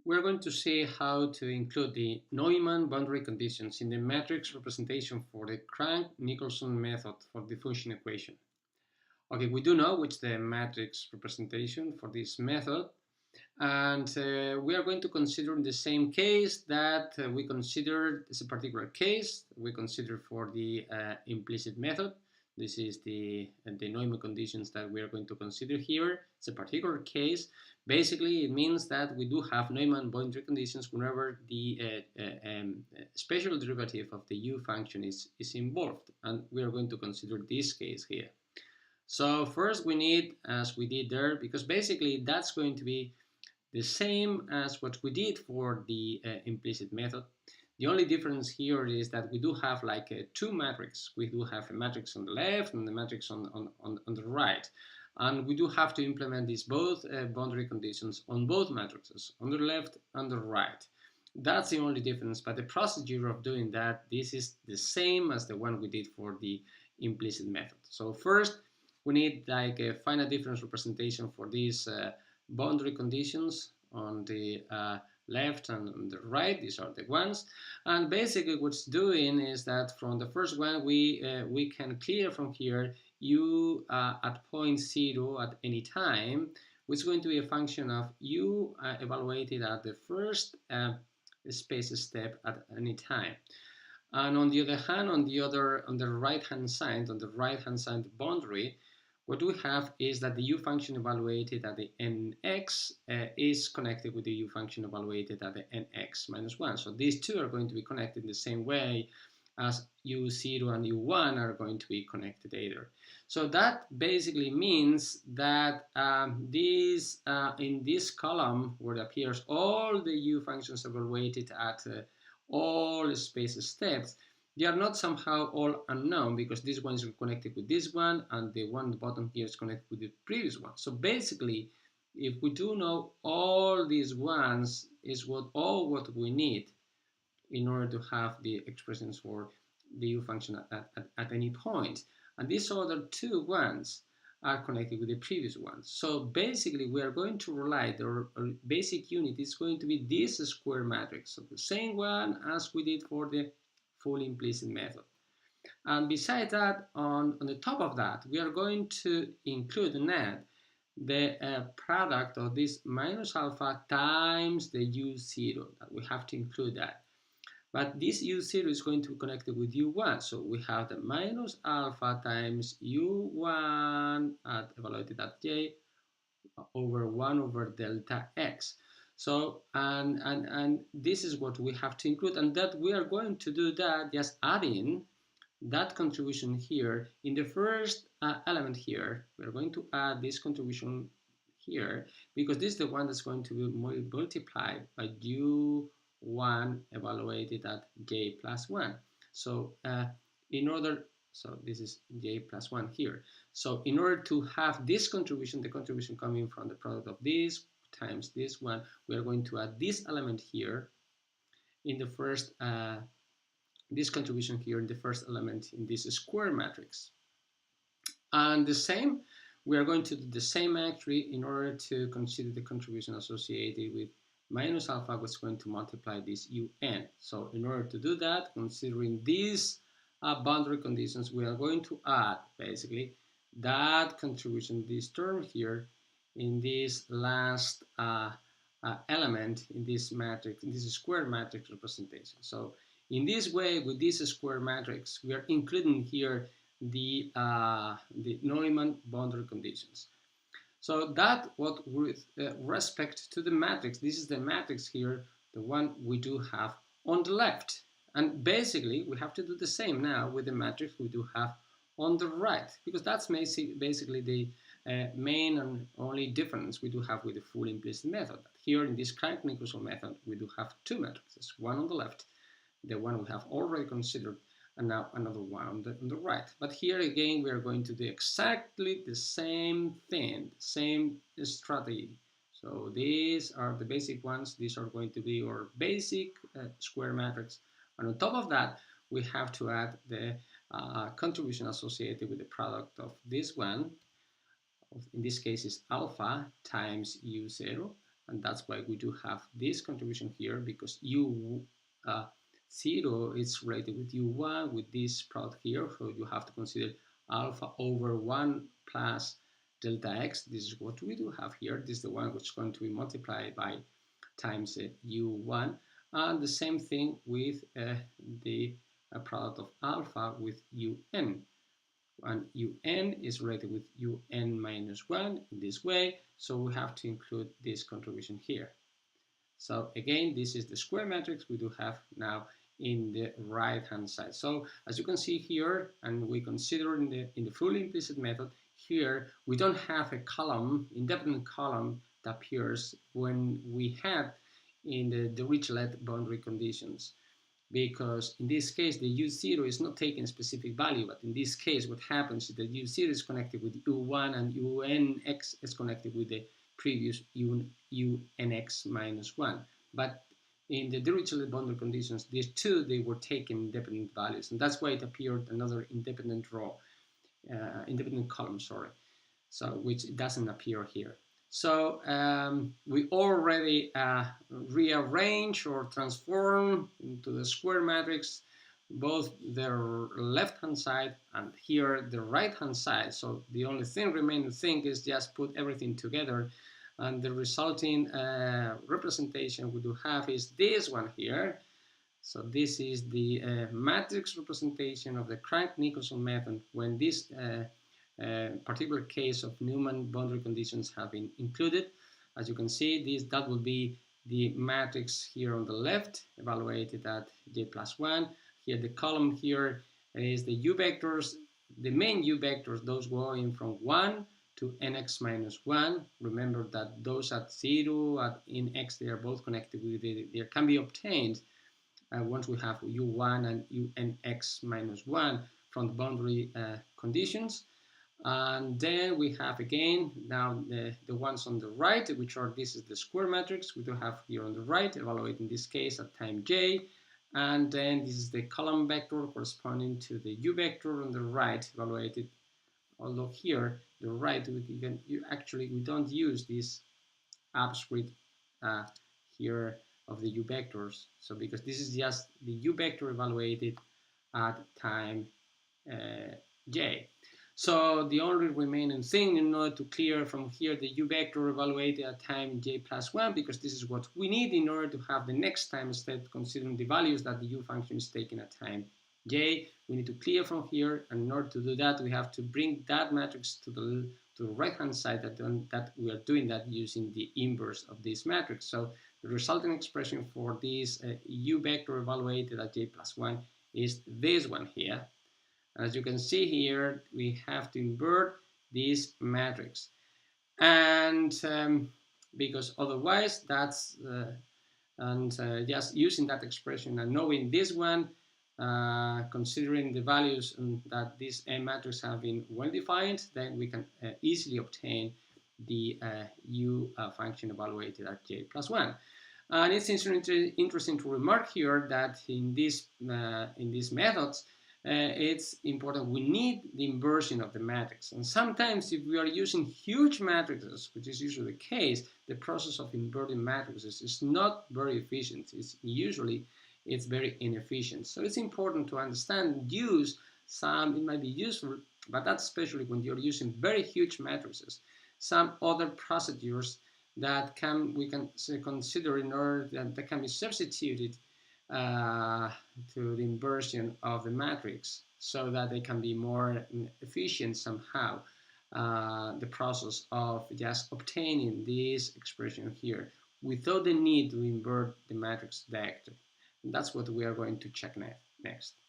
We're going to see how to include the Newmann boundary conditions in the matrix representation for the Crank-Nicholson method for the diffusion equation. Okay, we do know which the matrix representation for this method, and we are going to consider the same case that we considered as a particular case we consider for the implicit method. This is the Neumann conditions that we are going to consider here. It's a particular case. Basically, it means that we do have Neumann boundary conditions whenever the special derivative of the u function is involved, and we are going to consider this case here. So first we need, as we did there, because basically that's going to be the same as what we did for the implicit method. The only difference here is that we do have like two matrices. We do have a matrix on the left and the matrix on the right. And we do have to implement these both boundary conditions on both matrices, on the left and the right. That's the only difference, but the procedure of doing that, this is the same as the one we did for the implicit method. So first, we need like a finite difference representation for these boundary conditions on the left and on the right. These are the ones, and basically what's doing is that from the first one we can clear from here u at point 0 at any time, which is going to be a function of u evaluated at the first space step at any time. And on the other hand, on the right hand side boundary, what we have is that the u function evaluated at the nx is connected with the u function evaluated at the nx minus 1. So these two are going to be connected in the same way as u0 and u1 are going to be connected either. So that basically means that in this column where it appears all the u functions evaluated at all space steps, they are not somehow all unknown, because this one is connected with this one and the one at the bottom here is connected with the previous one. So basically, if we do know all these ones, is all what we need in order to have the expressions for the u function at any point. And these other two ones are connected with the previous ones. So basically, we are going to rely, the basic unit is going to be this square matrix, so the same one as we did for the full implicit method. And besides that, on the top of that, we are going to include and add the product of this minus alpha times the u0. That we have to include that. But this u0 is going to be connected with u1. So we have the minus alpha times u1 evaluated at j over 1 over delta x. So, and this is what we have to include, and that we are going to do that just adding that contribution here in the first element here. We're going to add this contribution here because this is the one that's going to be multiplied by u1 evaluated at j plus 1. So so this is j plus 1 here. So in order to have this contribution, the contribution coming from the product of this times this one, we are going to add this element here in the first, this contribution here in the first element in this square matrix. And the same, we are going to do the same actually in order to consider the contribution associated with minus alpha, which is going to multiply this un. So in order to do that, considering these boundary conditions, we are going to add basically that contribution, this term here, in this last element in this matrix, in this square matrix representation. So in this way, with this square matrix, we are including here the Neumann boundary conditions. So that what with respect to the matrix, this is the matrix here, the one we do have on the left. And basically, we have to do the same now with the matrix we do have on the right, because that's basically the main and only difference we do have with the full implicit method. Here in this Crank-Nicholson method, we do have two matrices, one on the left, the one we have already considered, and now another one on the right. But here again, we are going to do exactly the same thing, same strategy. So these are the basic ones. These are going to be our basic square matrix. And on top of that, we have to add the contribution associated with the product of this one. In this case is alpha times u0, and that's why we do have this contribution here, because u0 is related with u1 with this product here, so you have to consider alpha over 1 plus delta x. This is what we do have here. This is the one which is going to be multiplied by times u1, and the same thing with the product of alpha with un. And un is related with un minus 1 in this way, so we have to include this contribution here. So again, this is the square matrix we do have now in the right hand side. So as you can see here, and we consider in the fully implicit method, here we don't have a column, independent column that appears when we have in the Dirichlet boundary conditions, because in this case the u0 is not taking a specific value, but in this case what happens is that u0 is connected with u1 and unx is connected with the previous unx minus 1. But in the Dirichlet boundary conditions, these two, they were taking independent values, and that's why it appeared another independent independent column, sorry, so which doesn't appear here. So we already rearrange or transform into the square matrix both the left-hand side and here the right-hand side. So the only remaining thing is just put everything together, and the resulting representation we do have is this one here. So this is the matrix representation of the Crank-Nicholson method when this particular case of Newmann boundary conditions have been included. As you can see, that will be the matrix here on the left, evaluated at j plus 1. Here the column here is the u vectors, the main u vectors, those going from 1 to nx minus 1. Remember that those at 0, in x, they are both connected with they can be obtained once we have u1 and unx minus 1 from the boundary conditions. And then we have again now the ones on the right, which are, this is the square matrix we do have here on the right, evaluating this case at time j. And then this is the column vector corresponding to the u vector on the right, evaluated. Although here the right, we don't use this upscript here of the u vectors. So because this is just the u vector evaluated at time j. So the only remaining thing in order to clear from here the u vector evaluated at time j plus 1, because this is what we need in order to have the next time step considering the values that the u function is taking at time j. We need to clear from here, and in order to do that we have to bring that matrix to the right hand side, that we are doing that using the inverse of this matrix. So the resulting expression for this u vector evaluated at j plus 1 is this one here. As you can see here, we have to invert this matrix, and because otherwise that's just using that expression and knowing this one, considering the values that this matrix have been well defined, then we can easily obtain the u function evaluated at j plus 1. And it's interesting to remark here that in these methods, it's important we need the inversion of the matrix. And sometimes if we are using huge matrices, which is usually the case, the process of inverting matrices is not very efficient. It's very inefficient. So it's important to understand and use it might be useful, but that's especially when you're using very huge matrices, some other procedures that we can consider in order that can be substituted to the inversion of the matrix, so that they can be more efficient somehow, the process of just obtaining this expression here without the need to invert the matrix vector. And that's what we are going to check next.